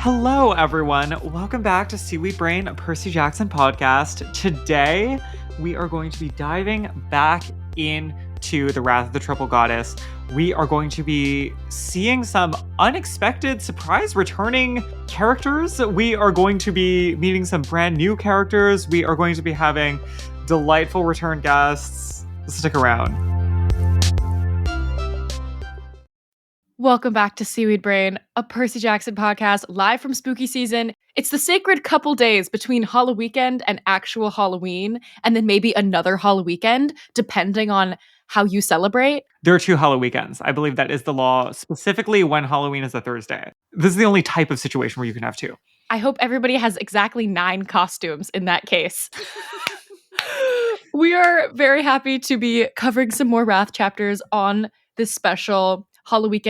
Hello, everyone. Welcome back to Seaweed Brain, a Percy Jackson podcast. Today, we are going to be diving back into the Wrath of the Triple Goddess. We are going to be seeing some unexpected, surprise returning characters. We are going to be meeting some brand new characters. We are going to be having delightful return guests. Stick around. Welcome back to Seaweed Brain, a Percy Jackson podcast live from spooky season. It's the sacred couple days between Halloween weekend and actual Halloween, and then maybe another Halloween weekend, depending on how you celebrate. There are 2 Halloween weekends. I believe that is the law, specifically when Halloween is a Thursday. This is the only type of situation where you can have 2. I hope everybody has exactly 9 costumes in that case. We are very happy to be covering some more Wrath chapters on this special Halloween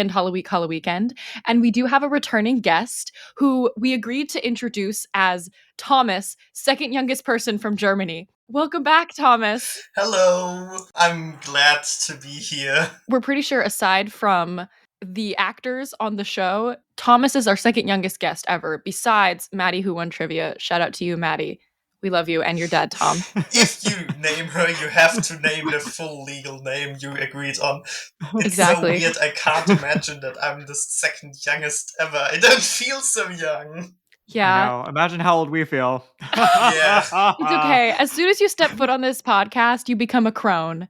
weekend. And we do have a returning guest who we agreed to introduce as Thomas, second youngest person from Germany. Welcome back, Thomas. Hello, I'm glad to be here. We're pretty sure, aside from the actors on the show, Thomas is our second youngest guest ever, besides Maddie, who won trivia. Shout out to you, Maddie. We love you, and your dad, Tom. If you name her, you have to name the full legal name you agreed on. It's Exactly. so weird, I can't imagine that I'm the second youngest ever. I don't feel so young. Yeah. I know. Imagine how old we feel. Yeah. It's okay. As soon as you step foot on this podcast, you become a crone.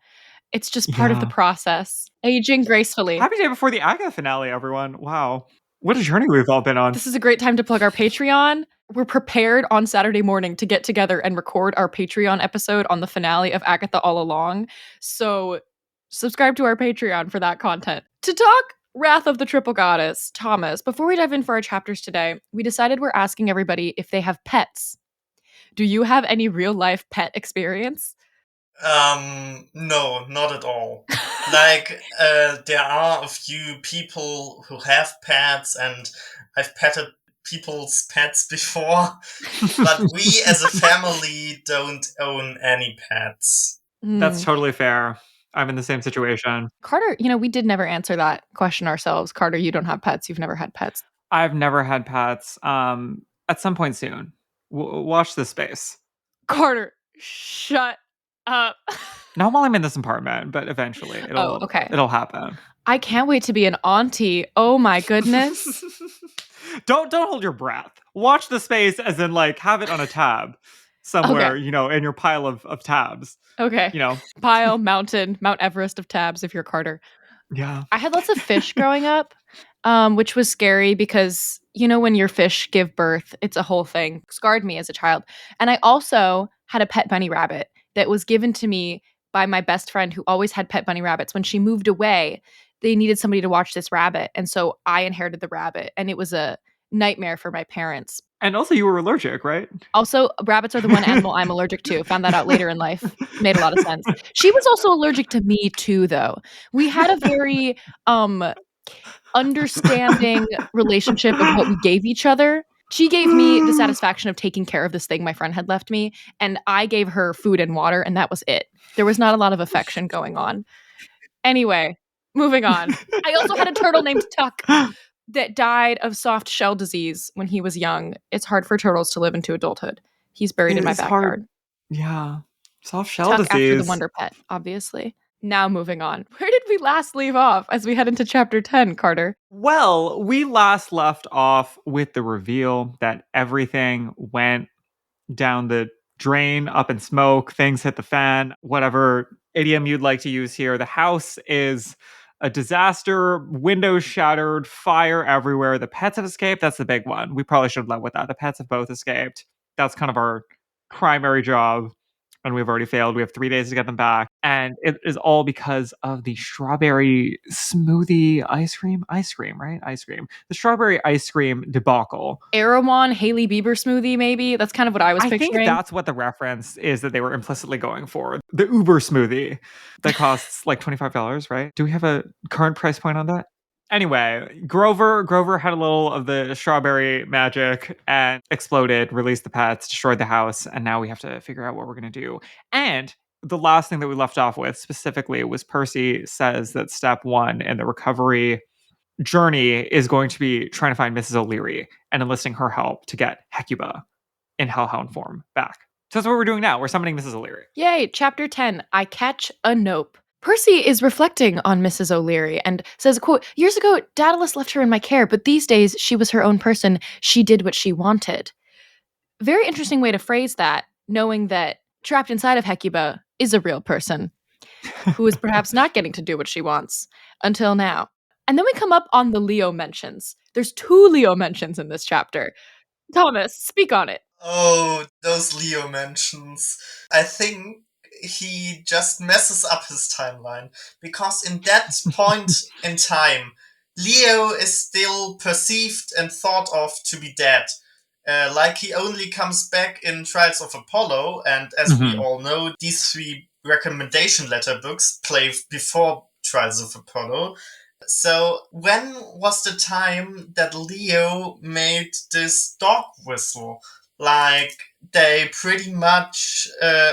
It's just part of the process. Aging gracefully. Happy day before the Agatha finale, everyone. Wow. What a journey we've all been on. This is a great time to plug our Patreon. We're prepared on Saturday morning to get together and record our Patreon episode on the finale of Agatha All Along. So subscribe to our Patreon for that content. To talk Wrath of the Triple Goddess, Thomas, before we dive in for our chapters today, we decided we're asking everybody if they have pets. Do you have any real life pet experience? No, not at all. There are a few people who have pets, and I've petted people's pets before, but we as a family don't own any pets. That's totally fair. I'm in the same situation. Carter, we did never answer that question ourselves. Carter, you don't have pets. You've never had pets. I've never had pets. At some point soon. Watch this space. Carter, shut up. Not while I'm in this apartment, but eventually it'll happen. I can't wait to be an auntie. Oh my goodness. Don't hold your breath. Watch the space as in have it on a tab somewhere, Okay. In your pile of tabs. Okay. Pile, mountain, Mount Everest of tabs if you're Carter. Yeah. I had lots of fish growing up, which was scary because, when your fish give birth, it's a whole thing. Scarred me as a child. And I also had a pet bunny rabbit that was given to me by my best friend who always had pet bunny rabbits. When she moved away, they needed somebody to watch this rabbit. And so I inherited the rabbit, and it was a nightmare for my parents. And also you were allergic, right? Also, rabbits are the one animal I'm allergic to. Found that out later in life. Made a lot of sense. She was also allergic to me too, though. We had a very understanding relationship of what we gave each other. She gave me the satisfaction of taking care of this thing my friend had left me, and I gave her food and water, and that was it. There was not a lot of affection going on. Anyway, moving on. I also had a turtle named Tuck that died of soft shell disease when he was young. It's hard for turtles to live into adulthood. He's buried in my backyard. Hard. Yeah. Soft shell Tuck disease. after the Wonder Pet, obviously. Now moving on. Where did we last leave off as we head into chapter 10, Carter? Well, we last left off with the reveal that everything went down the drain, up in smoke, things hit the fan, whatever idiom you'd like to use here. The house is a disaster, windows shattered, fire everywhere. The pets have escaped. That's the big one. We probably should have led with that. The pets have both escaped. That's kind of our primary job. And we've already failed. We have 3 days to get them back. And it is all because of the strawberry smoothie ice cream, right? Ice cream. The strawberry ice cream debacle. Erewhon Hailey Bieber smoothie, maybe? That's kind of what I was picturing. I think that's what the reference is that they were implicitly going for. The Uber smoothie that costs like $25, right? Do we have a current price point on that? Anyway, Grover had a little of the strawberry magic and exploded, released the pets, destroyed the house, and now we have to figure out what we're going to do. And the last thing that we left off with specifically was Percy says that step 1 in the recovery journey is going to be trying to find Mrs. O'Leary and enlisting her help to get Hecuba in Hellhound form back. So that's what we're doing now. We're summoning Mrs. O'Leary. Yay, chapter 10, I Catch a Nope. Percy is reflecting on Mrs. O'Leary and says, quote, "Years ago, Daedalus left her in my care, but these days she was her own person. She did what she wanted." Very interesting way to phrase that, knowing that trapped inside of Hecuba is a real person who is perhaps not getting to do what she wants until now. And then we come up on the Leo mentions. There's 2 Leo mentions in this chapter. Thomas, speak on it. Oh, those Leo mentions. I think he just messes up his timeline, because in that point in time, Leo is still perceived and thought of to be dead. Like he only comes back in Trials of Apollo, and as we all know, these 3 recommendation letter books play before Trials of Apollo. So when was the time that Leo made this dog whistle? Like, they pretty much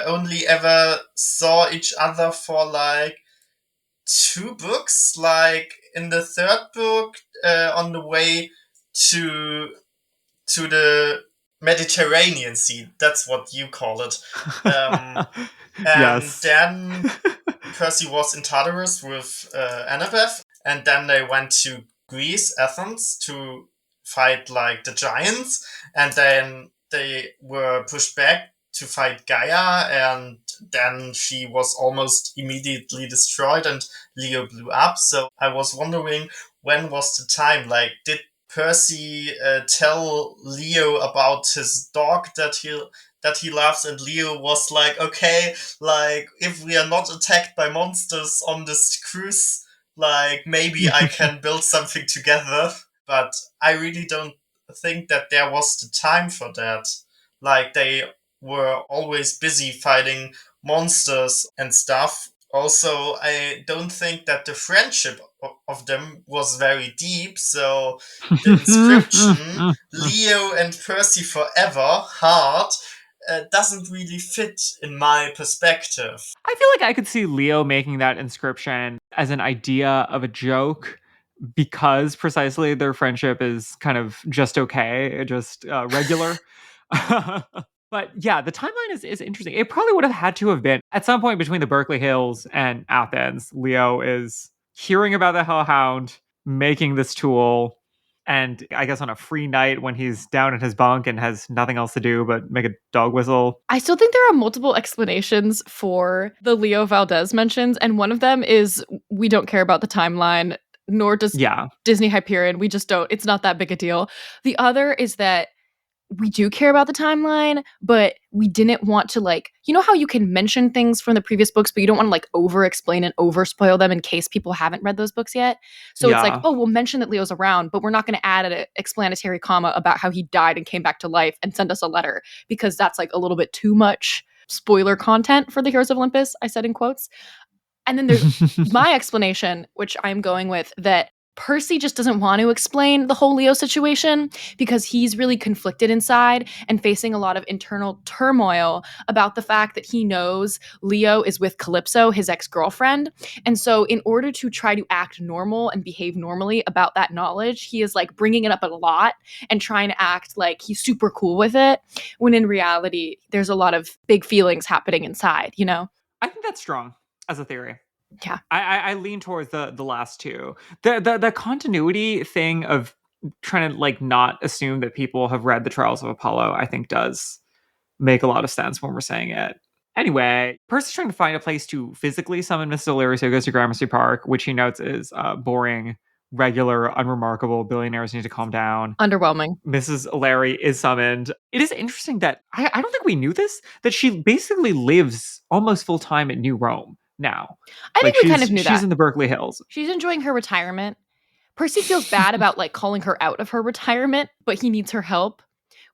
only ever saw each other for like 2 books. Like in the 3rd book, on the way to the Mediterranean Sea. That's what you call it. And Yes. then Percy was in Tartarus with Annabeth, and then they went to Greece, Athens, to fight like the giants, and then they were pushed back to fight Gaia, and then she was almost immediately destroyed, and Leo blew up. So I was wondering, when was the time? Like, did Percy tell Leo about his dog that he loves, and Leo was like, okay, like, if we are not attacked by monsters on this cruise, like, maybe I can build something together. But I really don't think that there was the time for that. Like, they were always busy fighting monsters and stuff. Also, I don't think that the friendship of them was very deep, so the inscription, Leo and Percy forever, heart, doesn't really fit in my perspective. I feel like I could see Leo making that inscription as an idea of a joke because precisely their friendship is kind of just okay, just regular. But yeah, the timeline is interesting. It probably would have had to have been at some point between the Berkeley Hills and Athens. Leo is hearing about the Hellhound, making this tool, and I guess on a free night when he's down in his bunk and has nothing else to do but make a dog whistle. I still think there are multiple explanations for the Leo Valdez mentions, and one of them is we don't care about the timeline, nor does Yeah. Disney Hyperion. We just don't. It's not that big a deal. The other is that we do care about the timeline, but we didn't want to, like, you know how you can mention things from the previous books, but you don't want to like over explain and over spoil them in case people haven't read those books yet. So it's like, Yeah. oh, we'll mention that Leo's around, but we're not going to add an explanatory comma about how he died and came back to life and send us a letter, because that's like a little bit too much spoiler content for the Heroes of Olympus, I said in quotes. And then there's my explanation, which I'm going with, that Percy just doesn't want to explain the whole Leo situation because he's really conflicted inside and facing a lot of internal turmoil about the fact that he knows Leo is with Calypso, his ex-girlfriend. And so in order to try to act normal and behave normally about that knowledge, he is like bringing it up a lot and trying to act like he's super cool with it, when in reality, there's a lot of big feelings happening inside, you know? I think that's strong as a theory. Yeah. I lean towards the last two. The continuity thing of trying to like not assume that people have read the Trials of Apollo, I think does make a lot of sense when we're saying it. Anyway, Percy's trying to find a place to physically summon Mrs. O'Leary, so he goes to Gramercy Park, which he notes is boring, regular, unremarkable. Billionaires need to calm down. Underwhelming. Mrs. O'Leary is summoned. It is interesting that I don't think we knew this, that she basically lives almost full time at New Rome now. I Like think we kind of knew she's that. in the Berkeley Hills. She's enjoying her retirement. Percy feels bad about like calling her out of her retirement, but he needs her help,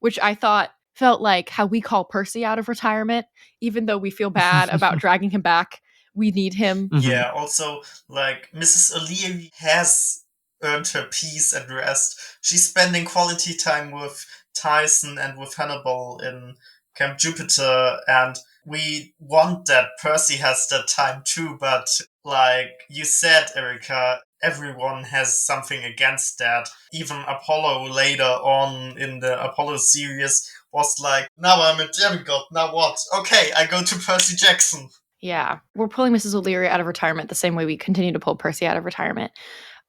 which I thought felt like how we call Percy out of retirement, even though we feel bad about dragging him back. We need him. Yeah, also, like, Mrs. O'Leary has earned her peace and rest. She's spending quality time with Tyson and with Hannibal in Camp Jupiter, and we want that Percy has that time too, but like you said, Erica, everyone has something against that. Even Apollo later on in the Apollo series was like, now I'm a demigod, now what? Okay, I go to Percy Jackson. Yeah, we're pulling Mrs. O'Leary out of retirement the same way we continue to pull Percy out of retirement.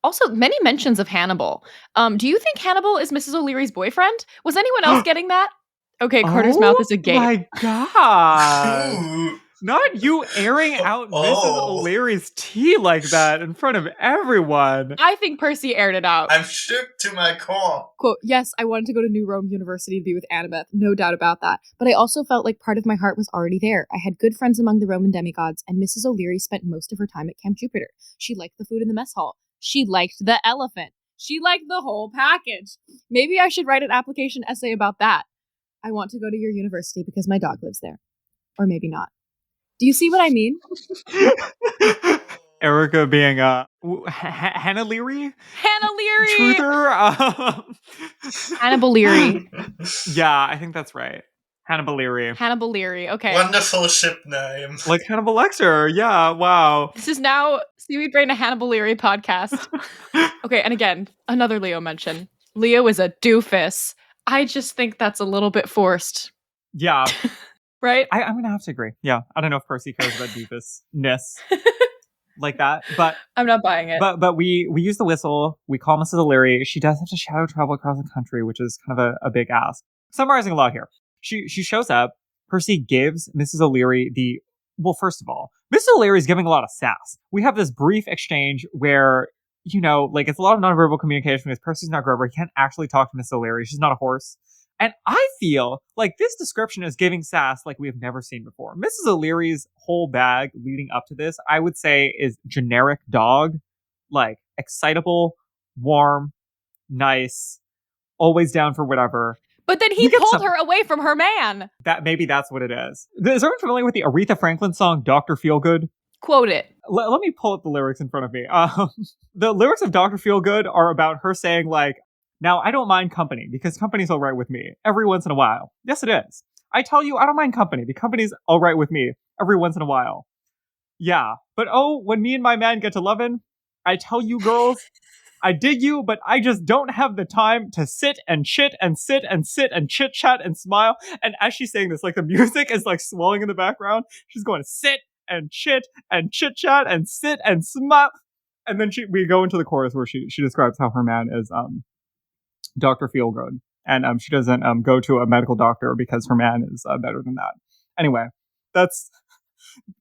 Also, many mentions of Hannibal. Do you think Hannibal is Mrs. O'Leary's boyfriend? Was anyone else getting that? Okay, Carter's mouth Oh is agape. my god. Ooh. Not you airing out Mrs. Oh. O'Leary's tea like that in front of everyone. I think Percy aired it out. I'm shook to my core. Quote, yes, I wanted to go to New Rome University to be with Annabeth, no doubt about that. But I also felt like part of my heart was already there. I had good friends among the Roman demigods, and Mrs. O'Leary spent most of her time at Camp Jupiter. She liked the food in the mess hall. She liked the elephant. She liked the whole package. Maybe I should write an application essay about that. I want to go to your university because my dog lives there. Or maybe not. Do you see what I mean? Erica being Hannah Leary? Hannah Leary! Truther? Hannibal Leary. Yeah, I think that's right. Hannibal Leary. Hannibal Leary, okay. Wonderful ship name. Like Hannibal Lecter, yeah, wow. This is now Seaweed Brain, a Hannibal Leary podcast. Okay, and again, another Leo mention. Leo is a doofus. I just think that's a little bit forced. Yeah. Right? I'm gonna have to agree. Yeah, I don't know if Percy cares about doofusness like that, but I'm not buying it. But we use the whistle. We call Mrs. O'Leary. She does have to shadow travel across the country, which is kind of a big ask. Summarizing a lot here. She shows up. Percy gives Mrs. O'Leary first of all, Mrs. O'Leary is giving a lot of sass. We have this brief exchange where, it's a lot of nonverbal communication because Percy's not Grover. He can't actually talk to Mrs. O'Leary. She's not a horse. And I feel like this description is giving sass like we have never seen before. Mrs. O'Leary's whole bag leading up to this, I would say, is generic dog. Like, excitable, warm, nice, always down for whatever. But then he pulled her away from her man. Maybe that's what it is. Is everyone familiar with the Aretha Franklin song, Dr. Feelgood? Quote it. Let me pull up the lyrics in front of me. The lyrics of Dr. Feelgood are about her saying, like, now, I don't mind company, because company's all right with me, every once in a while. Yes, it is. I tell you, I don't mind company, because company's all right with me, every once in a while. Yeah, but when me and my man get to lovin', I tell you girls, I dig you, but I just don't have the time to sit and chit and sit and sit and chit-chat and smile. And as she's saying this, like, the music is, like, swelling in the background. She's going to sit and chit and chit-chat and sit and smile. And then we go into the chorus where she describes how her man is, Dr. Feelgood. And she doesn't go to a medical doctor because her man is better than that. Anyway, that's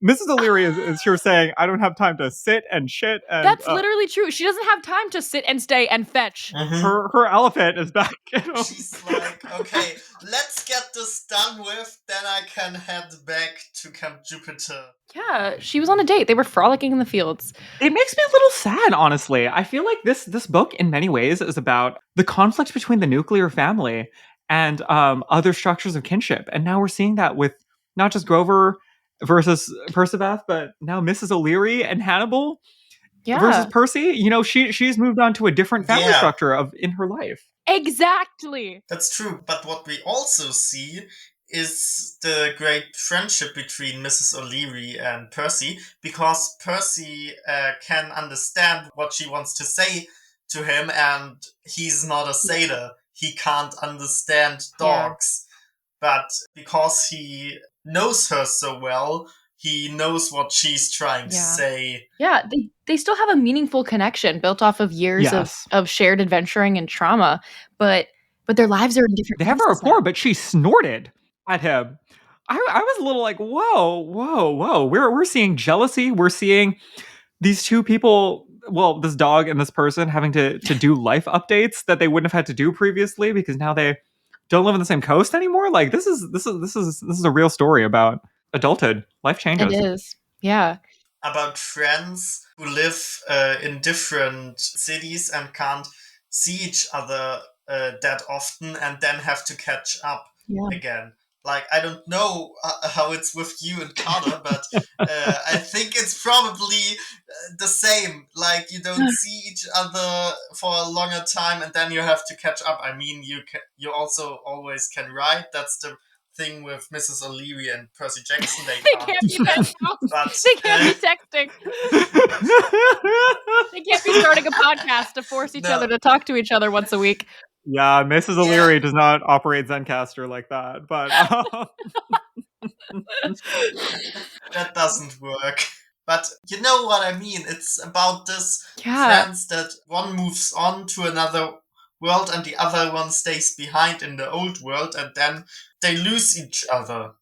Mrs. O'Leary is here saying, I don't have time to sit and shit. And, that's literally true. She doesn't have time to sit and stay and fetch. Mm-hmm. Her elephant is back. She's like, okay, let's get this done with, then I can head back to Camp Jupiter. Yeah, she was on a date. They were frolicking in the fields. It makes me a little sad, honestly. I feel like this book, in many ways, is about the conflict between the nuclear family and other structures of kinship. And now we're seeing that with not just Grover versus Percevath, but now Mrs. O'Leary and Hannibal versus Percy. She's moved on to a different family structure in her life. Exactly. That's true. But what we also see is the great friendship between Mrs. O'Leary and Percy, because Percy can understand what she wants to say to him, and he's not a satyr. He can't understand dogs. But because he knows her so well, he knows what she's trying to say. Yeah, they still have a meaningful connection built off of years of shared adventuring and trauma, but their lives are in different They have a rapport, but she snorted at him. I was a little like, whoa. We're seeing jealousy. We're seeing these two people, well, this dog and this person having to do life updates that they wouldn't have had to do previously because now they don't live on the same coast anymore. Like this is a real story about adulthood. Life changes. It is. Yeah. About friends who live in different cities and can't see each other that often and then have to catch up again. Like, I don't know how it's with you and Carter, but I think it's probably the same. Like, you don't see each other for a longer time and then you have to catch up. I mean, you also always can write. That's the thing with Mrs. O'Leary and Percy Jackson. They They can't can't do be that. that now. But They can't be texting. They can't be starting a podcast to force each No. other to talk to each other once a week. Yeah, Mrs. O'Leary does not operate Zencaster like that, but that doesn't work. But you know what I mean. It's about this Yeah. friends that one moves on to another world and the other one stays behind in the old world, and then they lose each other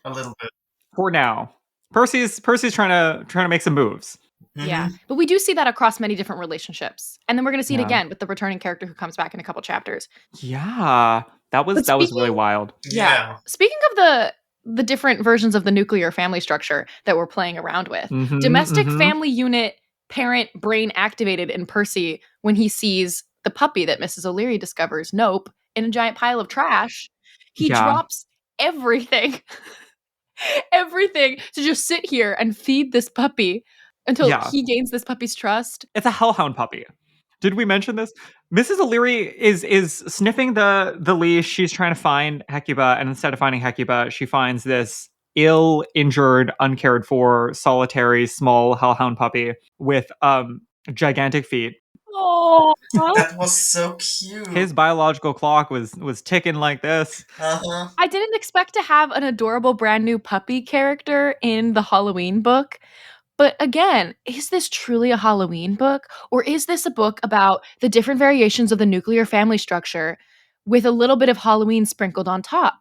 a little bit. for now, Percy's trying to make some moves. Yeah. But we do see that across many different relationships. And then we're going to see it Yeah. again with the returning character who comes back in a couple chapters. Yeah, that was really wild. Yeah. Speaking of the different versions of the nuclear family structure that we're playing around with, domestic family unit parent brain activated in Percy when he sees the puppy that Mrs. O'Leary discovers, Nope, in a giant pile of trash. He drops everything, everything to just sit here and feed this puppy until he gains this puppy's trust. It's a hellhound puppy. Did we mention this? Mrs. O'Leary is sniffing the leash. She's trying to find Hecuba, and instead of finding Hecuba, she finds this ill, injured, uncared for, solitary, small hellhound puppy with gigantic feet. Oh, that was so cute. His biological clock was ticking like this. I didn't expect to have an adorable brand new puppy character in the Halloween book. But again, is this truly a Halloween book? Or is this a book about the different variations of the nuclear family structure with a little bit of Halloween sprinkled on top?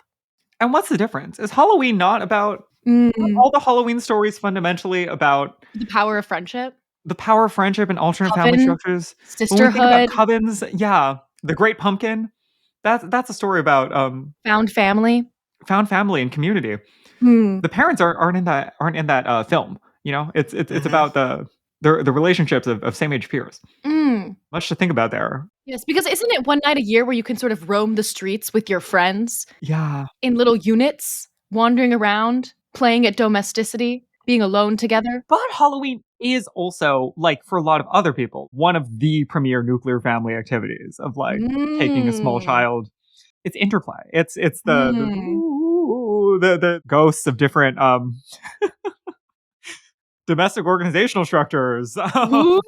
And what's the difference? Is Halloween not about all the Halloween stories fundamentally about the power of friendship? The power of friendship and alternate Coven, family structures. sisterhood. When we think about covens, yeah. The Great Pumpkin. That's a story about found family. Found family and community. The parents aren't in that film. You know, it's about the relationships of same age peers. Much to think about there. Yes, because isn't it one night a year where you can sort of roam the streets with your friends? Yeah. In little units, wandering around, playing at domesticity, being alone together. But Halloween is also, like, for a lot of other people, one of the premier nuclear family activities of, like, taking a small child. It's interplay. It's the ghosts of different domestic organizational structures. Ooh.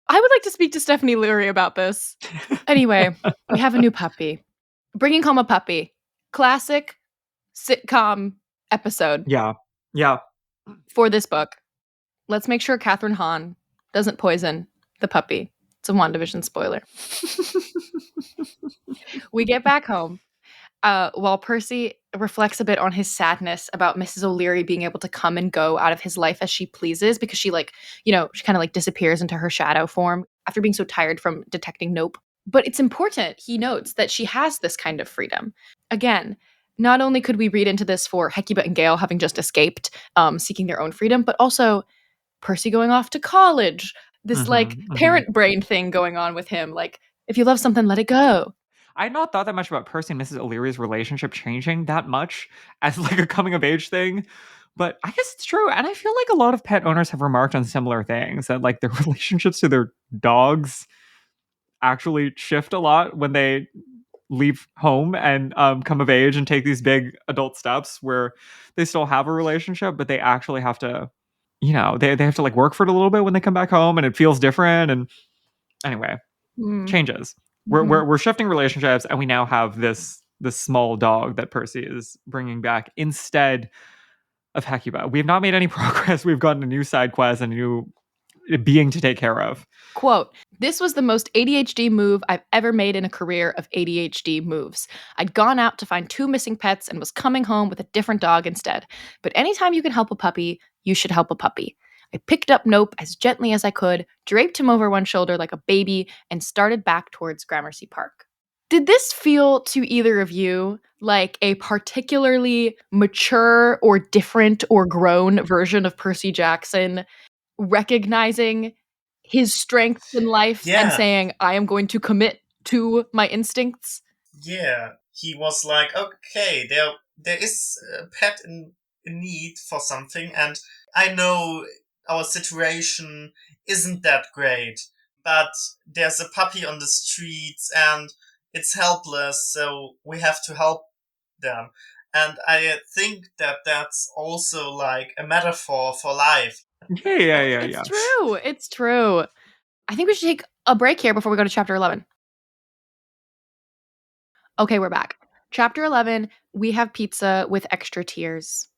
I would like to speak to Stephanie Leary about this. Anyway, we have a new puppy. Bringing home a puppy. Classic sitcom episode. Yeah. Yeah. For this book. Let's make sure Catherine Hahn doesn't poison the puppy. It's a WandaVision spoiler. We get back home. While Percy reflects a bit on his sadness about Mrs. O'Leary being able to come and go out of his life as she pleases because she she kind of disappears into her shadow form after being so tired from detecting Nope. But it's important, he notes, that she has this kind of freedom. Again, not only could we read into this for Hecuba and Gale having just escaped, seeking their own freedom, but also Percy going off to college. This parent brain thing going on with him. Like, if you love something, let it go. I had not thought that much about Percy and Mrs. O'Leary's relationship changing that much as like a coming of age thing. But I guess it's true. And I feel like a lot of pet owners have remarked on similar things, that like their relationships to their dogs actually shift a lot when they leave home and come of age and take these big adult steps where they still have a relationship, but they actually have to, they have to like work for it a little bit when they come back home, and it feels different. And anyway, changes. We're shifting relationships, and we now have this small dog that Percy is bringing back instead of Hecuba. We have not made any progress. We've gotten a new side quest and a new being to take care of. Quote, "This was the most ADHD move I've ever made in a career of ADHD moves. I'd gone out to find 2 missing pets and was coming home with a different dog instead. But anytime you can help a puppy, you should help a puppy. I picked up Nope as gently as I could, draped him over one shoulder like a baby, and started back towards Gramercy Park." Did this feel to either of you like a particularly mature or different or grown version of Percy Jackson recognizing his strengths in life and saying, I am going to commit to my instincts? Yeah, he was like, okay, there is a pet in need for something, and I know our situation isn't that great, but there's a puppy on the streets and it's helpless, so we have to help them. And I think that that's also like a metaphor for life. Yeah. It's true. It's true. I think we should take a break here before we go to chapter 11. Okay, we're back. Chapter 11, we have pizza with extra tears.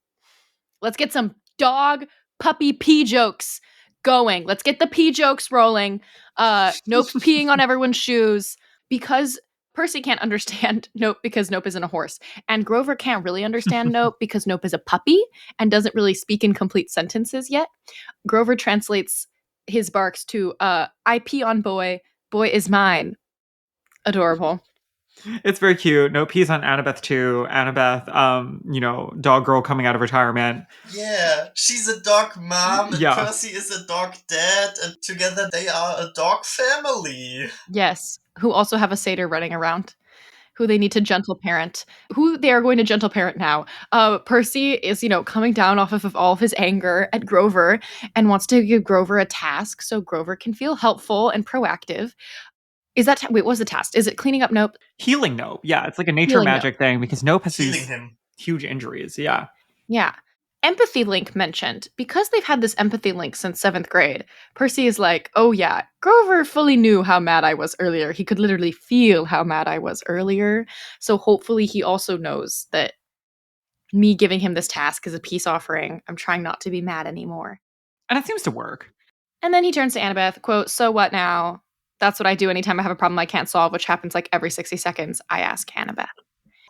Let's get some dog puppy pee jokes going. Let's get the pee jokes rolling. Nope's peeing on everyone's shoes because Percy can't understand Nope because Nope isn't a horse. And Grover can't really understand Nope because Nope is a puppy and doesn't really speak in complete sentences yet. Grover translates his barks to I pee on boy, boy is mine. Adorable. It's very cute. No peas on Annabeth too. Annabeth, dog girl coming out of retirement. Yeah, she's a dog mom and Yeah. Percy is a dog dad, and together they are a dog family. Yes, who also have a satyr running around, who they need to gentle parent, who they are going to gentle parent now. Percy is, coming down off of all of his anger at Grover and wants to give Grover a task so Grover can feel helpful and proactive. Is that wait? What's the task? Is it cleaning up Nope? Healing Nope. Yeah, it's like a nature Healing magic thing because Nope has Healing these him. huge injuries. Yeah. Yeah. Empathy link mentioned. Because they've had this empathy link since 7th grade, Percy is like, oh yeah, Grover fully knew how mad I was earlier. He could literally feel how mad I was earlier. So hopefully he also knows that me giving him this task is a peace offering. I'm trying not to be mad anymore. And it seems to work. And then he turns to Annabeth, quote, so what now? That's what I do anytime I have a problem I can't solve, which happens like every 60 seconds. I ask Annabeth.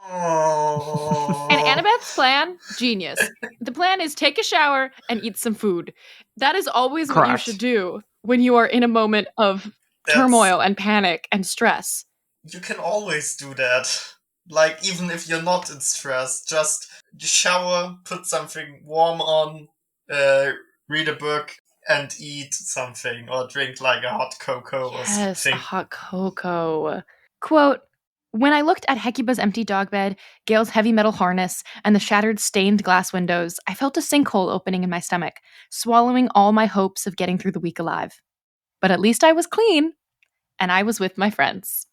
Oh. And Annabeth's plan, genius. The plan is take a shower and eat some food. That is always what you Correct. should do when you are in a moment of turmoil and panic and stress. You can always do that. Like, even if you're not in stress, just shower, put something warm on, read a book, and eat something, or drink like a hot cocoa or Yes, something. a hot cocoa. Quote, when I looked at Hecuba's empty dog bed, Gale's heavy metal harness, and the shattered stained glass windows, I felt a sinkhole opening in my stomach, swallowing all my hopes of getting through the week alive. But at least I was clean, and I was with my friends.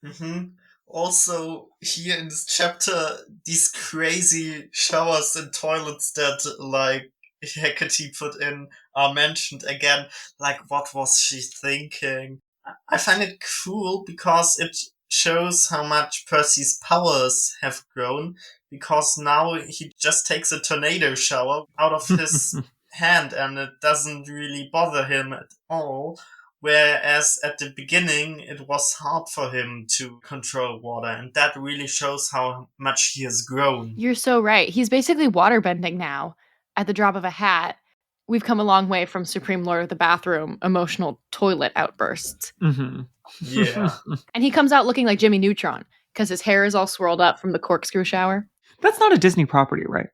Mm-hmm. Also, here in this chapter, these crazy showers and toilets that, like, Hecate put in are mentioned again. Like, what was she thinking? I find it cool because it shows how much Percy's powers have grown, because now he just takes a tornado shower out of his hand and it doesn't really bother him at all. Whereas at the beginning, it was hard for him to control water, and that really shows how much he has grown. You're so right. He's basically waterbending now at the drop of a hat. We've come a long way from Supreme Lord of the Bathroom emotional toilet outbursts. Mm-hmm. Yeah. And he comes out looking like Jimmy Neutron because his hair is all swirled up from the corkscrew shower. That's not a Disney property, right?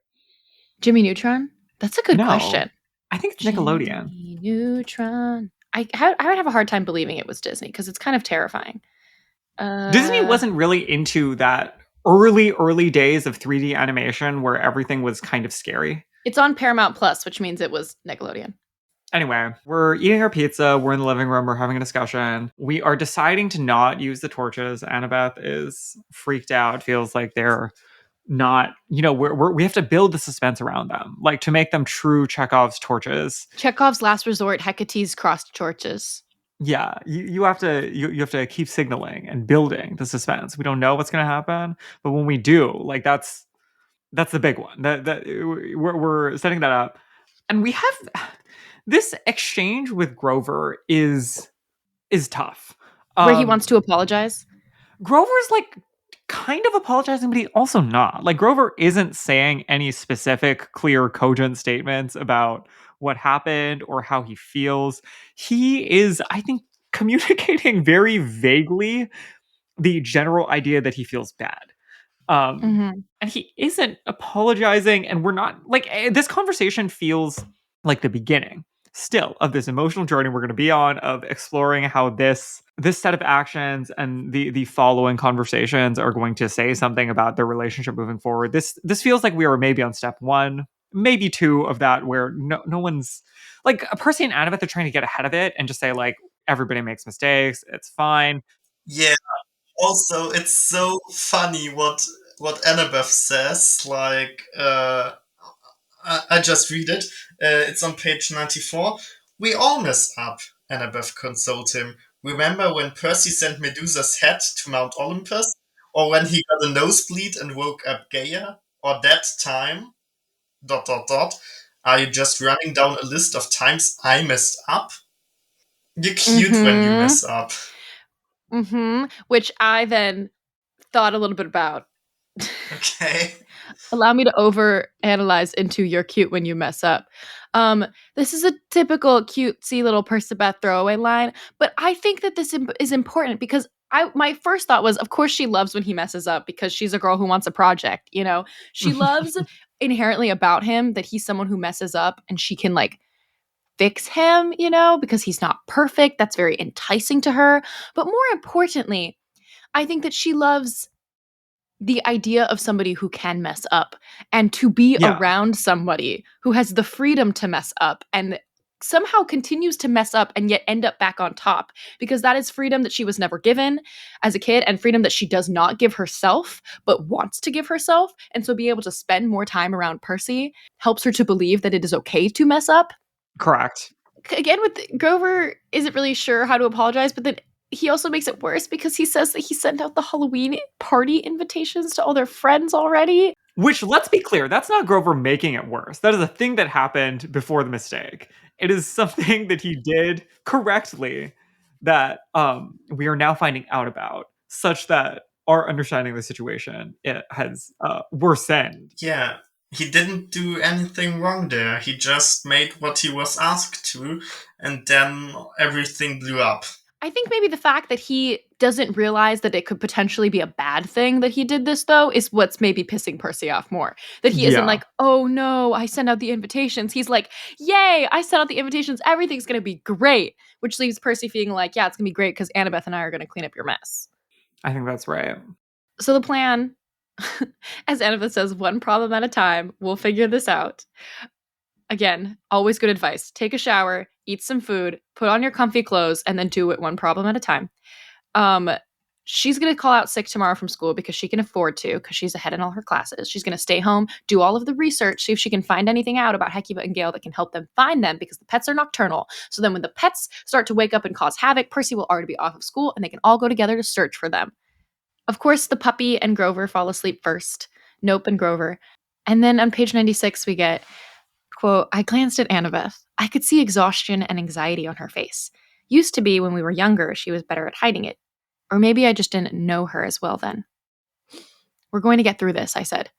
Jimmy Neutron? That's a good No. question. I think it's Nickelodeon. Jimmy Neutron. I would have a hard time believing it was Disney because it's kind of terrifying. Disney wasn't really into that early days of 3D animation where everything was kind of scary. It's on Paramount Plus, which means it was Nickelodeon. Anyway, we're eating our pizza. We're in the living room. We're having a discussion. We are deciding to not use the torches. Annabeth is freaked out, feels like they're not, we have to build the suspense around them, like to make them true Chekhov's torches. Chekhov's last resort, Hecate's crossed torches. Yeah, you have to keep signaling and building the suspense. We don't know what's going to happen, but when we do, like that's the big one. That we're setting that up, and we have this exchange with Grover is tough. Where he wants to apologize. Grover's like kind of apologizing, but he's also not. Like Grover isn't saying any specific, clear, cogent statements about what happened or how he feels. He is, I think, communicating very vaguely the general idea that he feels bad. And he isn't apologizing, and we're not like this conversation feels like the beginning still of this emotional journey we're going to be on of exploring how this set of actions and the following conversations are going to say something about their relationship moving forward. This feels like we are maybe on step 1, maybe 2 of that, where no one's like Percy and Annabeth are trying to get ahead of it and just say like everybody makes mistakes, it's fine. Yeah. Also, it's so funny what what Annabeth says. Like, I just read it. It's on page 94. We all mess up, Annabeth consoled him. Remember when Percy sent Medusa's head to Mount Olympus? Or when he got a nosebleed and woke up Gaia? Or that time? ... Are you just running down a list of times I messed up? You're cute when you mess up. Which I then thought a little bit about. Okay. Allow me to overanalyze into you're cute when you mess up. This is a typical cutesy little Percabeth throwaway line, but I think that this is important because my first thought was, of course, she loves when he messes up because she's a girl who wants a project. You know, she loves inherently about him that he's someone who messes up and she can like fix him. You know, because he's not perfect. That's very enticing to her. But more importantly, I think that she loves the idea of somebody who can mess up and to be Yeah. around somebody who has the freedom to mess up and somehow continues to mess up and yet end up back on top, because that is freedom that she was never given as a kid and freedom that she does not give herself but wants to give herself. And so being able to spend more time around Percy helps her to believe that it is okay to mess up. Correct. Again, with Grover isn't really sure how to apologize, but then he also makes it worse because he says that he sent out the Halloween party invitations to all their friends already. Which, let's be clear, that's not Grover making it worse. That is a thing that happened before the mistake. It is something that he did correctly that we are now finding out about, such that our understanding of the situation it has worsened. Yeah, he didn't do anything wrong there. He just made what he was asked to, and then everything blew up. I think maybe the fact that he doesn't realize that it could potentially be a bad thing that he did this, though, is what's maybe pissing Percy off more. That he isn't like, oh no, I sent out the invitations. He's like, yay, I sent out the invitations. Everything's going to be great. Which leaves Percy feeling like, yeah, it's going to be great because Annabeth and I are going to clean up your mess. I think that's right. So the plan, as Annabeth says, one problem at a time, we'll figure this out. Again, always good advice. Take a shower, eat some food, put on your comfy clothes, and then do it one problem at a time. She's going to call out sick tomorrow from school because she can afford to, because she's ahead in all her classes. She's going to stay home, do all of the research, see if she can find anything out about Hecuba and Gale that can help them find them, because the pets are nocturnal. So then when the pets start to wake up and cause havoc, Percy will already be off of school and they can all go together to search for them. Of course, the puppy and Grover fall asleep first. Nope and Grover. And then on page 96, we get, quote, I glanced at Annabeth. I could see exhaustion and anxiety on her face. Used to be when we were younger, she was better at hiding it. Or maybe I just didn't know her as well then. We're going to get through this, I said.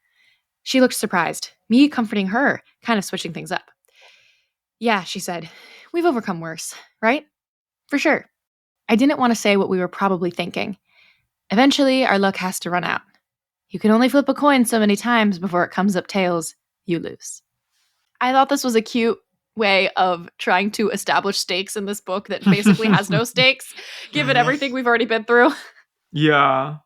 She looked surprised, me comforting her, kind of switching things up. Yeah, she said, we've overcome worse, right? For sure. I didn't want to say what we were probably thinking. Eventually, our luck has to run out. You can only flip a coin so many times before it comes up tails. You lose. I thought this was a cute way of trying to establish stakes in this book that basically has no stakes, given everything we've already been through. Yeah.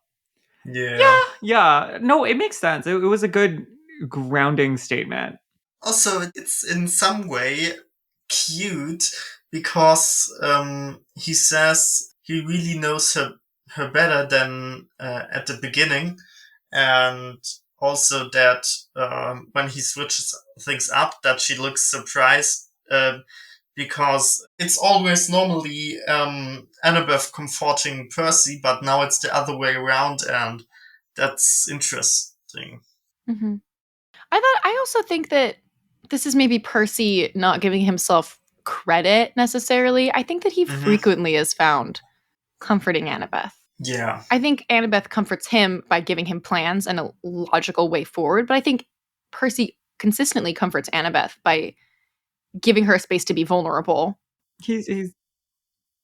No, it makes sense. It was a good grounding statement. Also, it's in some way cute because he says he really knows her better than at the beginning, and also that when he switches things up, that she looks surprised because it's always normally Annabeth comforting Percy, but now it's the other way around, and that's interesting. Mm-hmm. I also think that this is maybe Percy not giving himself credit necessarily. I think that he frequently is found comforting Annabeth. Yeah. I think Annabeth comforts him by giving him plans and a logical way forward, but I think Percy consistently comforts Annabeth by giving her a space to be vulnerable. He's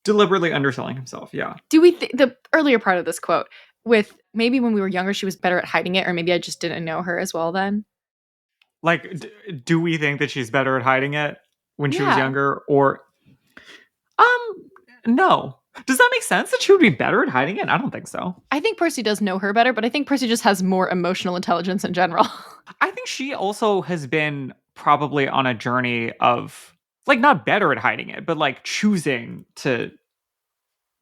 deliberately underselling himself, yeah. Do we the earlier part of this quote with maybe when we were younger she was better at hiding it, or maybe I just didn't know her as well then? Like, do we think that she's better at hiding it when she was Yeah. younger? Or, no. Does that make sense that she would be better at hiding it? I don't think so. I think Percy does know her better, but I think Percy just has more emotional intelligence in general. I think she also has been probably on a journey of, like, not better at hiding it, but, like, choosing to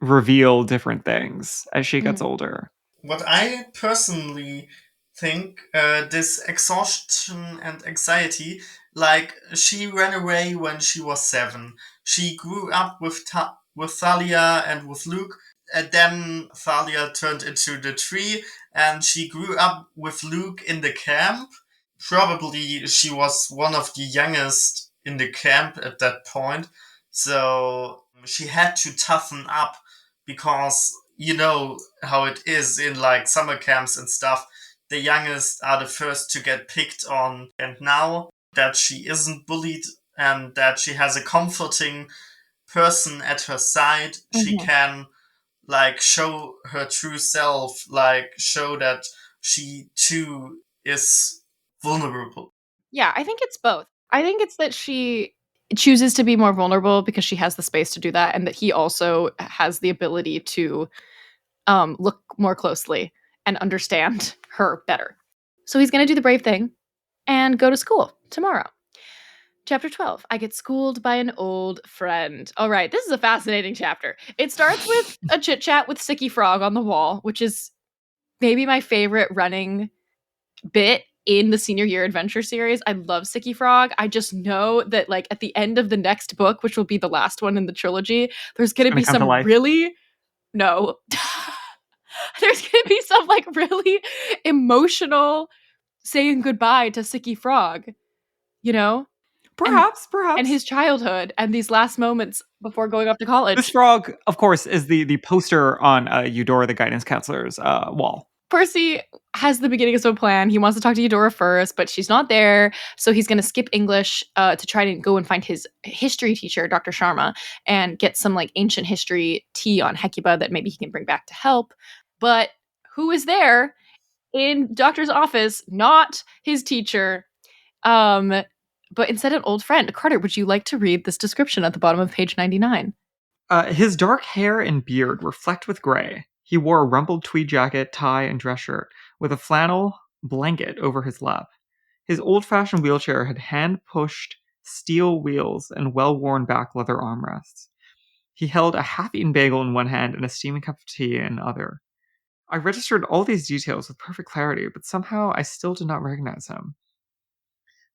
reveal different things as she gets older. What I personally think this exhaustion and anxiety, like she ran away when she was 7. She grew up with with Thalia and with Luke, and then Thalia turned into the tree, and she grew up with Luke in the camp. Probably she was one of the youngest in the camp at that point, so she had to toughen up because you know how it is in like summer camps and stuff. The youngest are the first to get picked on, and now that she isn't bullied and that she has a comforting person at her side, she Mhm. can like show her true self, like show that she too is vulnerable. Yeah, I think it's both. I think it's that she chooses to be more vulnerable because she has the space to do that, and that he also has the ability to look more closely and understand her better. So he's going to do the brave thing and go to school tomorrow. Chapter 12. I get schooled by an old friend. All right, this is a fascinating chapter. It starts with a chit chat with Sticky Frog on the wall, which is maybe my favorite running bit in the senior year adventure series. I love Sticky Frog. I just know that like at the end of the next book, which will be the last one in the trilogy, there's going It's to gonna be come to some life. really no. There's going to be some like really emotional saying goodbye to Sticky Frog, you know? And and Perhaps. his childhood and these last moments before going off to college. This frog, of course, is the poster on Eudora, the guidance counselor's wall. Percy has the beginnings of a plan. He wants to talk to Eudora first, but she's not there. So he's going to skip English to try to go and find his history teacher, Dr. Sharma, and get some like ancient history tea on Hecuba that maybe he can bring back to help. But who is there in Doctor's office? Not his teacher. But instead an old friend. Carter, would you like to read this description at the bottom of page 99? His dark hair and beard were flecked with gray. He wore a rumpled tweed jacket, tie, and dress shirt, with a flannel blanket over his lap. His old-fashioned wheelchair had hand-pushed steel wheels and well-worn back leather armrests. He held a half-eaten bagel in one hand and a steaming cup of tea in the other. I registered all these details with perfect clarity, but somehow I still did not recognize him.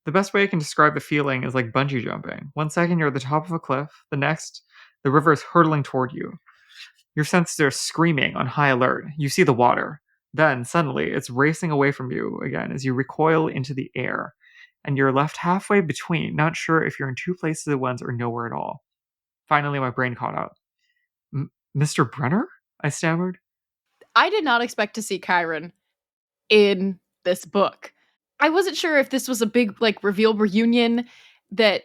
The best way I can describe the feeling is like bungee jumping. One second you're at the top of a cliff, the next, the river is hurtling toward you. Your senses are screaming on high alert. You see the water. Then, suddenly, it's racing away from you again as you recoil into the air, and you're left halfway between, not sure if you're in two places at once or nowhere at all. Finally, my brain caught up. Mr. Brenner? I stammered. I did not expect to see Chiron in this book. I wasn't sure if this was a big like reveal reunion that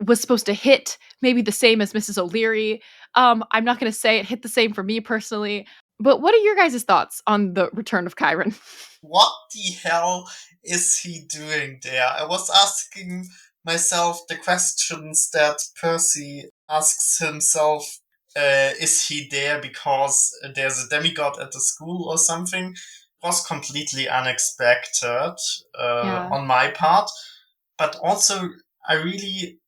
was supposed to hit maybe the same as Mrs. O'Leary. I'm not going to say it hit the same for me personally, but what are your guys' thoughts on the return of Chiron? What the hell is he doing there? I was asking myself the questions that Percy asks himself. Is he there because there's a demigod at the school or something? Was completely unexpected Yeah. on my part, but also I really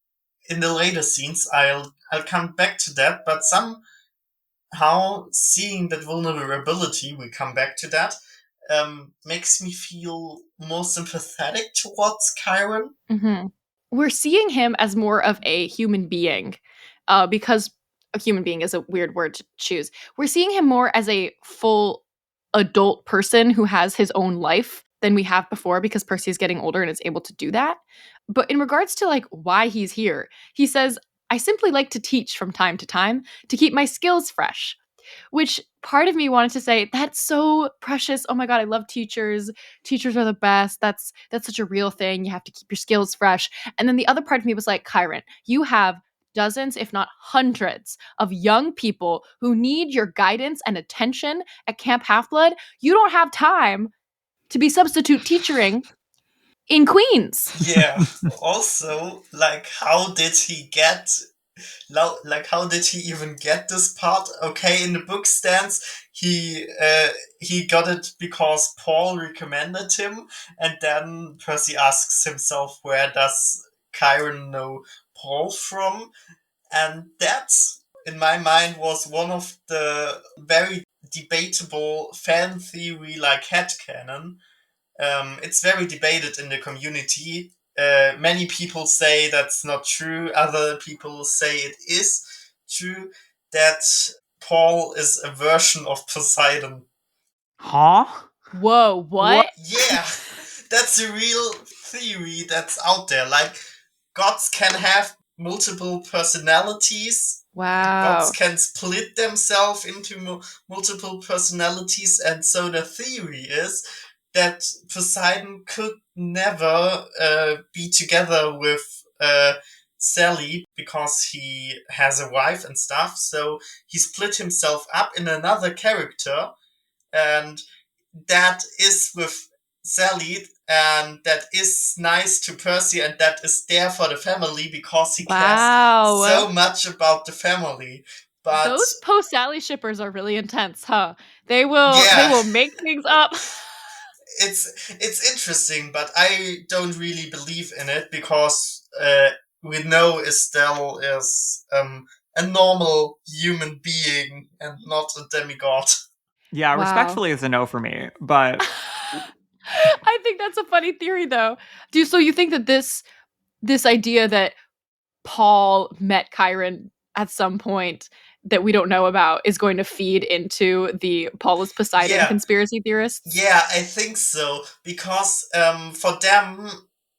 in the later scenes I'll come back to that, but somehow seeing that vulnerability, we come back to that, makes me feel more sympathetic towards Chiron. Mm-hmm. We're seeing him as more of a human being, because a human being is a weird word to choose. We're seeing him more as a full adult person who has his own life than we have before because Percy is getting older and is able to do that. But in regards to like why he's here, he says, I simply like to teach from time to time to keep my skills fresh. Which part of me wanted to say that's so precious. Oh my god, I love teachers. Teachers are the best. That's such a real thing. You have to keep your skills fresh. And then the other part of me was like, Chiron, you have dozens, if not hundreds, of young people who need your guidance and attention at Camp Half Blood. You don't have time to be substitute teachering in Queens. Yeah. Also, like, how did he get? Like, how did he even get this part? Okay, in the book stands he got it because Paul recommended him, and then Percy asks himself, where does Chiron know Paul from? And that, in my mind, was one of the very debatable fan theory like headcanon It's very debated in the community. Many people say that's not true. Other people say it is true, that Paul is a version of Poseidon. Huh? Whoa, what? Yeah, that's a real theory that's out there. Like, gods can have multiple personalities. Gods Wow. can split themselves into multiple personalities, and so the theory is that Poseidon could never be together with Sally because he has a wife and stuff. So he split himself up in another character, and that is with Sally, and that is nice to Percy, and that is there for the family because he cares Wow. so much about the family. But Those post Sally shippers are really intense, huh? They will yeah, make things up. it's interesting, but I don't really believe in it because we know Estelle is a normal human being and not a demigod. Yeah, Wow. respectfully, it's a no for me. But I think that's a funny theory though. So you think that this idea that Paul met Chiron at some point that we don't know about is going to feed into the Paul is Poseidon Yeah, conspiracy theorists? yeah, I think so because for them,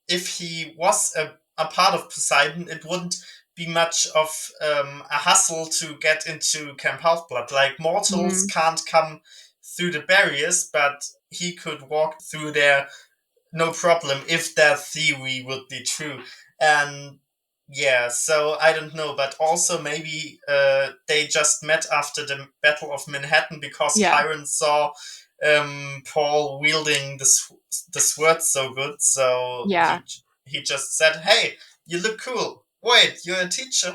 if he was a part of Poseidon, it wouldn't be much of a hassle to get into Camp Half-Blood. Like, mortals Mm, can't come through the barriers, but he could walk through there no problem if that theory would be true. And yeah, so I don't know, but also maybe they just met after the Battle of Manhattan because yeah. Chiron saw Paul wielding the sword so good, so Yeah. he just said, "Hey, you look cool. Wait, you're a teacher.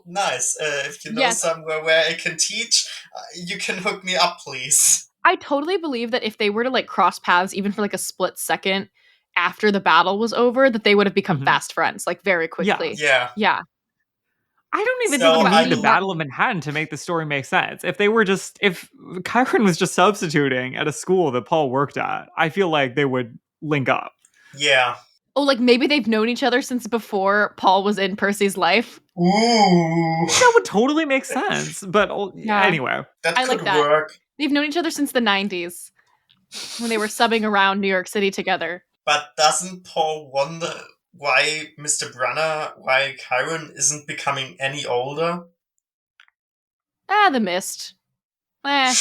Nice. If you know Yes. somewhere where I can teach, you can hook me up, please." I totally believe that if they were to like cross paths even for like a split second after the battle was over, that they would have become mhm, fast friends like very yeah, quickly. Yeah. Yeah. I don't even think So you Wow. I need the believe. Battle of Manhattan to make the story make sense. If Chiron was just substituting at a school that Paul worked at, I feel like they would link up. Yeah. Oh, like maybe they've known each other since before Paul was in Percy's life. Ooh. That would totally make sense. But Yeah. anyway, That I like could that. work. They've known each other since the 90s when they were subbing around New York City together. But doesn't Paul wonder why Mr. Brunner, why Chiron isn't becoming any older? Ah, the mist. Eh.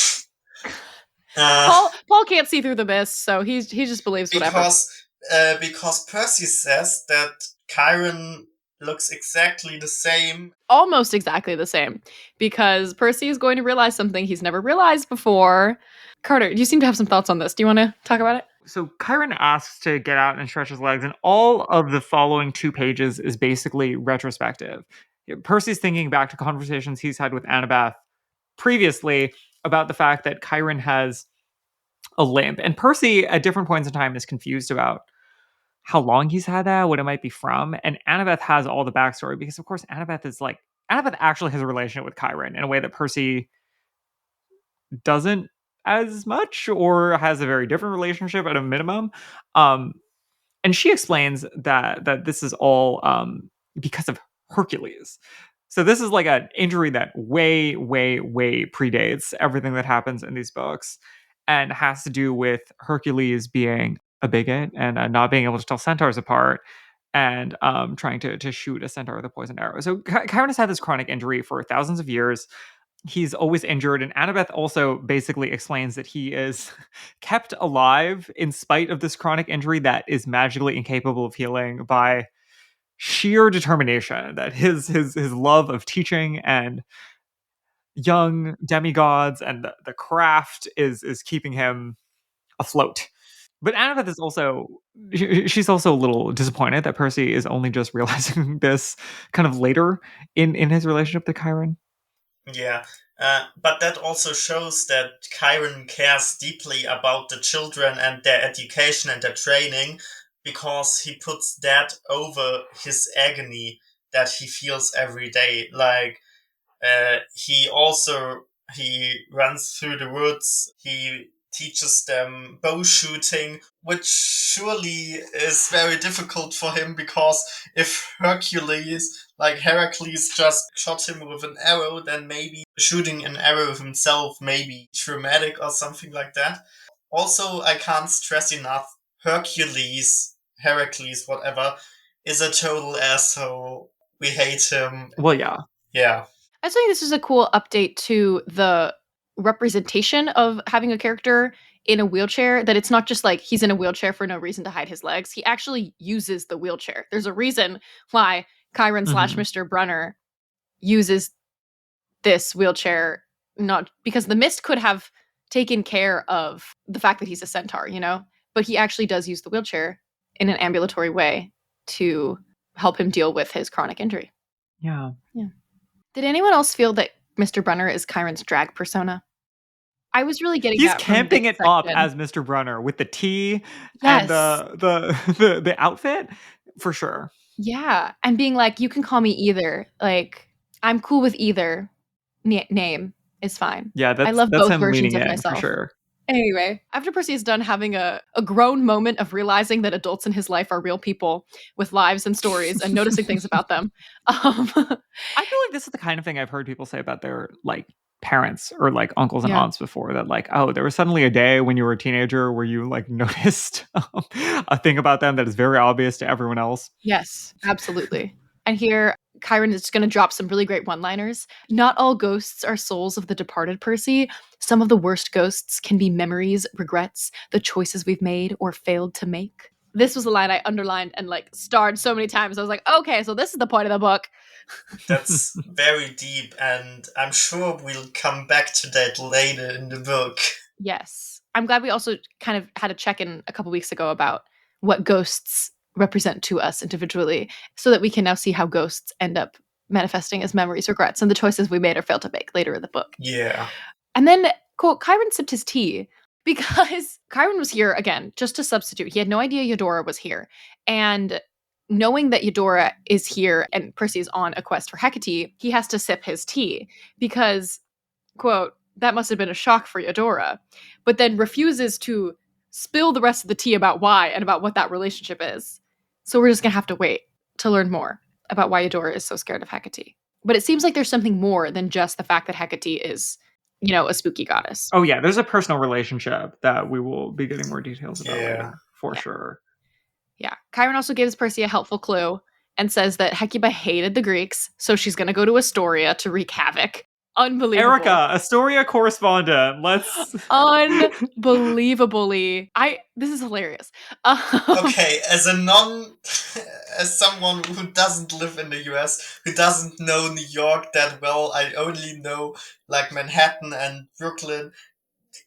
Uh, Paul can't see through the mist, so he just believes whatever. because Percy says that Chiron looks exactly the same. Almost exactly the same. Because Percy is going to realize something he's never realized before. Carter, you seem to have some thoughts on this. Do you want to talk about it? so Chiron asks to get out and stretch his legs, and all of the following 2 pages is basically retrospective. Percy's thinking back to conversations he's had with Annabeth previously about the fact that Chiron has a limp. And Percy, at different points in time, is confused about how long he's had that, what it might be from. And Annabeth has all the backstory because, of course, Annabeth actually has a relationship with Chiron in a way that Percy doesn't as much or has a very different relationship at a minimum. Um, and she explains that this is all because of Hercules. So this is like an injury that way, way, way predates everything that happens in these books, and has to do with Hercules being a bigot and not being able to tell centaurs apart, and trying to shoot a centaur with a poisoned arrow. So Chiron has had this chronic injury for thousands of years. He's always injured, and Annabeth also basically explains that he is kept alive in spite of this chronic injury that is magically incapable of healing by sheer determination. That his love of teaching and young demigods and the craft is keeping him afloat. But Annabeth is also she's also a little disappointed that Percy is only just realizing this kind of later in his relationship to Chiron. Yeah. But that also shows that Chiron cares deeply about the children and their education and their training, because he puts that over his agony that he feels every day. Like, he runs through the woods. He teaches them bow shooting, which surely is very difficult for him, because if Heracles just shot him with an arrow, then maybe shooting an arrow himself may be traumatic or something like that. Also, I can't stress enough, Heracles, whatever, is a total asshole. We hate him. Well, yeah. Yeah. I just think this is a cool update to the representation of having a character in a wheelchair, that it's not just like he's in a wheelchair for no reason to hide his legs. He actually uses the wheelchair. There's a reason why Chiron / Mr. Brunner uses this wheelchair, not because the mist could have taken care of the fact that he's a centaur, but he actually does use the wheelchair in an ambulatory way to help him deal with his chronic injury. Yeah. Did anyone else feel that Mr. Brunner is Chiron's drag persona? I was really getting He's that from camping this it up section. as Mr. Brunner with the tea Yes. and the outfit, for sure. Yeah, and being like, you can call me either. Like, I'm cool with either name. Is fine. Yeah, I love that's both him versions leaning of in, myself. for sure. Anyway, after Percy is done having a grown moment of realizing that adults in his life are real people with lives and stories and noticing things about them. I feel like this is the kind of thing I've heard people say about their like parents or like uncles and aunts before, that like, oh, there was suddenly a day when you were a teenager where you like noticed a thing about them that is very obvious to everyone else. Yes, absolutely. And here, Chiron is going to drop some really great one-liners. Not all ghosts are souls of the departed, Percy. Some of the worst ghosts can be memories, regrets, the choices we've made or failed to make. This was a line I underlined and like starred so many times. I was like, okay, so this is the point of the book. That's very deep, and I'm sure we'll come back to that later in the book. Yes. I'm glad we also kind of had a check-in a couple weeks ago about what ghosts represent to us individually, so that we can now see how ghosts end up manifesting as memories, regrets, and the choices we made or failed to make later in the book. Yeah. And then, quote, Chiron sipped his tea because Chiron was here again, just to substitute. He had no idea Eudora was here. And knowing that Eudora is here and Percy is on a quest for Hecate, he has to sip his tea because, quote, that must have been a shock for Eudora, but then refuses to spill the rest of the tea about why and about what that relationship is. So we're just going to have to wait to learn more about why Eudora is so scared of Hecate. But it seems like there's something more than just the fact that Hecate is, a spooky goddess. Oh yeah, there's a personal relationship that we will be getting more details about later, for sure. Yeah. Chiron also gives Percy a helpful clue and says that Hecuba hated the Greeks, so she's going to go to Astoria to wreak havoc. Unbelievable. Erica, Astoria correspondent. Let's unbelievably. This is hilarious. Okay, as someone who doesn't live in the US, who doesn't know New York that well, I only know like Manhattan and Brooklyn.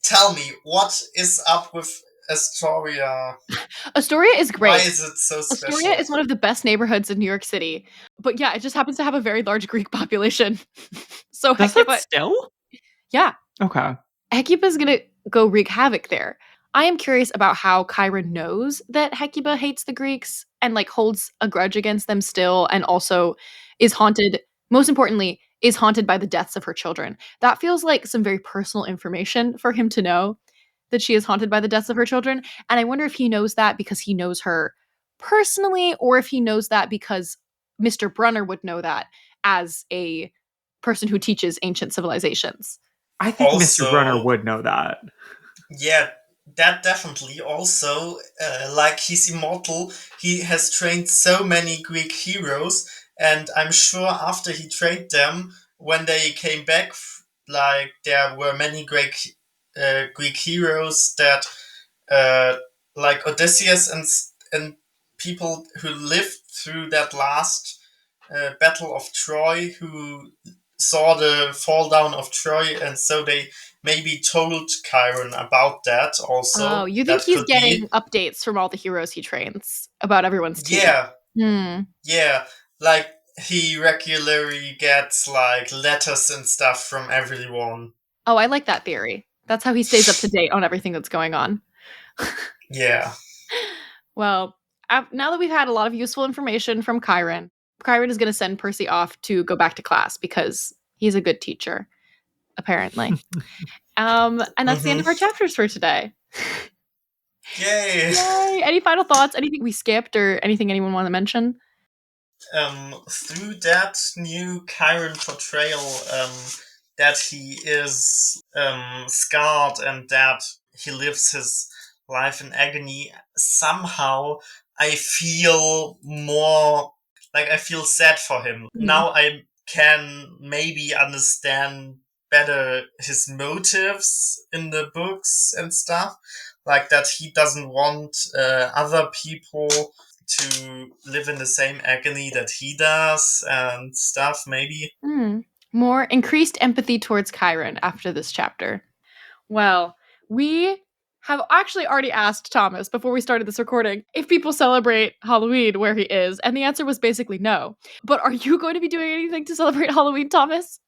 Tell me, what is up with Astoria? Astoria is great. Why is it so special? Astoria is one of the best neighborhoods in New York City. But yeah, it just happens to have a very large Greek population. So does Hecuba still? Yeah. Okay. Hecuba is going to go wreak havoc there. I am curious about how Chiron knows that Hecuba hates the Greeks and like holds a grudge against them still, and also is haunted, most importantly, is haunted by the deaths of her children. That feels like some very personal information for him to know, that she is haunted by the deaths of her children. And I wonder if he knows that because he knows her personally, or if he knows that because Mr. Brunner would know that as a person who teaches ancient civilizations. I think also, Mr. Brunner would know that. Yeah, that definitely. Also, like he's immortal, he has trained so many Greek heroes, and I'm sure after he trained them, when they came back, like there were many Greek heroes that, like Odysseus and people who lived through that last Battle of Troy, who saw the fall down of Troy, and so they maybe told Chiron about that also. Oh, you think he's getting updates from all the heroes he trains about everyone's team? Yeah. Yeah, like he regularly gets like letters and stuff from everyone. Oh, I like that theory. That's how he stays up to date on everything that's going on. Yeah. Well, now that we've had a lot of useful information from Chiron is going to send Percy off to go back to class because he's a good teacher, apparently. And that's the end of our chapters for today. Yay! Yay! Any final thoughts? Anything we skipped or anything anyone want to mention? Through that new Chiron portrayal, that he is scarred and that he lives his life in agony, somehow I feel more like I feel sad for him. Now I can maybe understand better his motives in the books and stuff, like that he doesn't want other people to live in the same agony that he does and stuff, maybe. More increased empathy towards Chiron after this chapter. Well, we have actually already asked Thomas before we started this recording if people celebrate Halloween where he is, and the answer was basically no. But are you going to be doing anything to celebrate Halloween, Thomas?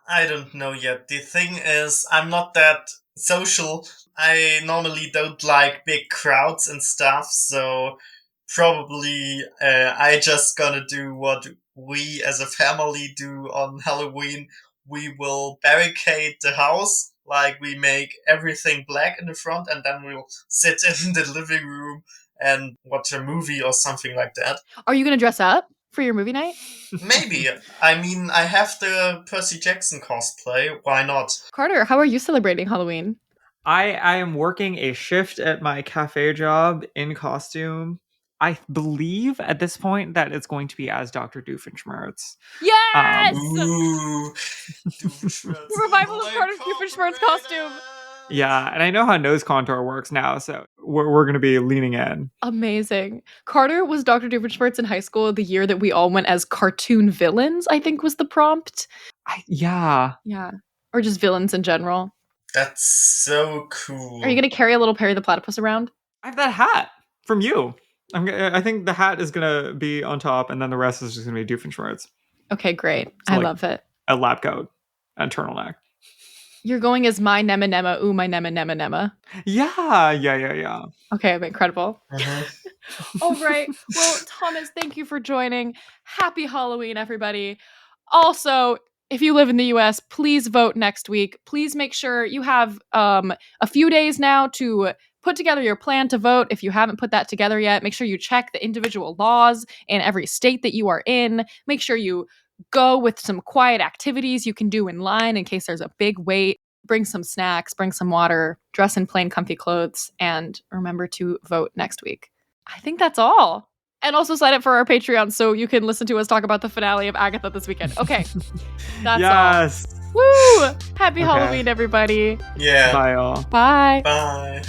I don't know yet. The thing is, I'm not that social. I normally don't like big crowds and stuff, so probably I just gonna do what we as a family do on Halloween. We will barricade the house, like we make everything black in the front, and then we'll sit in the living room and watch a movie or something like that. Are you going to dress up for your movie night? Maybe. I mean, I have the Percy Jackson cosplay. Why not? Carter, how are you celebrating Halloween? I am working a shift at my cafe job in costume. I believe at this point that it's going to be as Dr. Doofenshmirtz. Yes! Ooh, Doofenshmirtz. The revival of Carter's Doofenshmirtz costume. Yeah, and I know how nose contour works now, so we're going to be leaning in. Amazing. Carter was Dr. Doofenshmirtz in high school the year that we all went as cartoon villains, I think was the prompt. Yeah. Yeah. Or just villains in general. That's so cool. Are you going to carry a little Perry the Platypus around? I have that hat from you. I think the hat is going to be on top, and then the rest is just going to be Doofenshmirtz. Okay, great. So I love it. A lab coat and turtleneck. You're going as my Nema Nema, ooh, my Nema Nema Nema. Yeah. Okay, incredible. All right. Well, Thomas, thank you for joining. Happy Halloween, everybody. Also, if you live in the US, please vote next week. Please make sure you have a few days now to put together your plan to vote. If you haven't put that together yet, make sure you check the individual laws in every state that you are in. Make sure you go with some quiet activities you can do in line in case there's a big wait. Bring some snacks, bring some water, dress in plain comfy clothes, and remember to vote next week. I think that's all. And also sign up for our Patreon so you can listen to us talk about the finale of Agatha this weekend. Okay. That's all. Woo! Happy Halloween, everybody. Yeah. Bye, all. Bye. Bye.